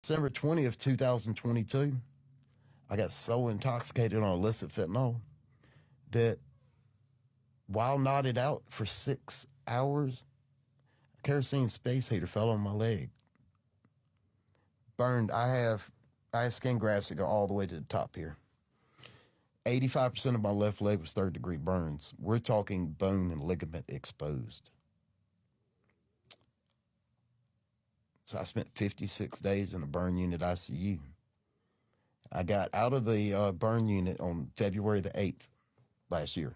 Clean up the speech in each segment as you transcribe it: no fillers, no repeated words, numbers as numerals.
December 20th, 2022, I got so intoxicated on illicit fentanyl that while knotted out for 6 hours, a kerosene space heater fell on my leg. Burned. I have skin grafts that go all the way to the top here. 85% of my left leg was third-degree burns. We're talking bone and ligament exposed. So I spent 56 days in a burn unit ICU. I got out of the burn unit on February the 8th last year.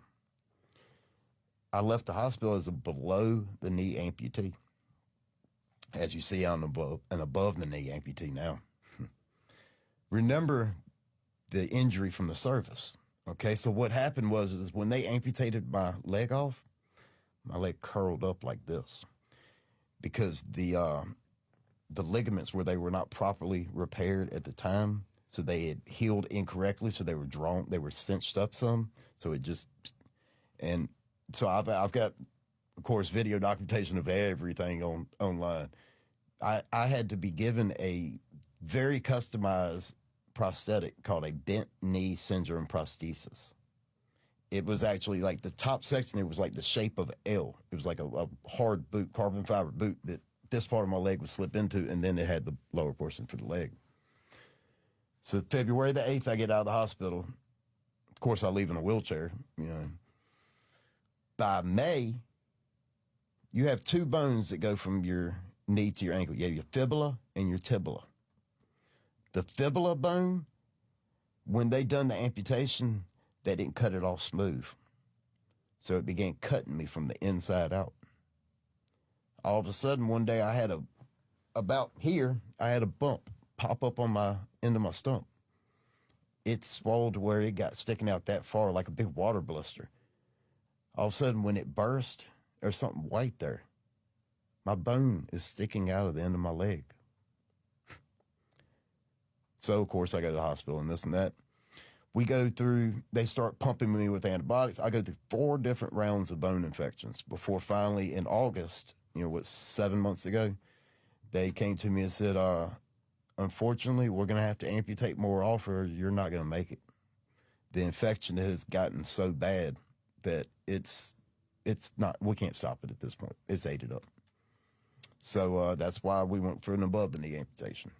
I left the hospital as a below-the-knee amputee. As you see, I'm an above-the-knee amputee now. Remember the injury from the service. Okay, so what happened was is when they amputated my leg off, my leg curled up like this because the ligaments where they were not properly repaired at the time, so they had healed incorrectly, so they were cinched up some, so it just, and so I've got, of course, video documentation of everything online. I had to be given a very customized prosthetic called a bent knee syndrome prosthesis. It was actually like the top section, it was like the shape of an L. It was like a hard boot, carbon fiber boot that this part of my leg would slip into, and then it had the lower portion for the leg. So February the 8th, I get out of the hospital. Of course, I leave in a wheelchair, you know. By May, you have two bones that go from your knee to your ankle. You have your fibula and your tibula. The fibula bone, when they done the amputation, they didn't cut it off smooth. So it began cutting me from the inside out. All of a sudden, one day I had about here, I had a bump pop up on my end of my stump. It swelled to where it got sticking out that far like a big water blister. All of a sudden, when it burst, there's something white there. My bone is sticking out of the end of my leg. So, of course, I go to the hospital and this and that. We go through, they start pumping me with antibiotics. I go through 4 different rounds of bone infections before finally in August, 7 months ago, they came to me and said, unfortunately, we're going to have to amputate more off or you're not going to make it. The infection has gotten so bad that it's not, we can't stop it at this point. It's ate it up. So that's why we went for an above-the-knee amputation.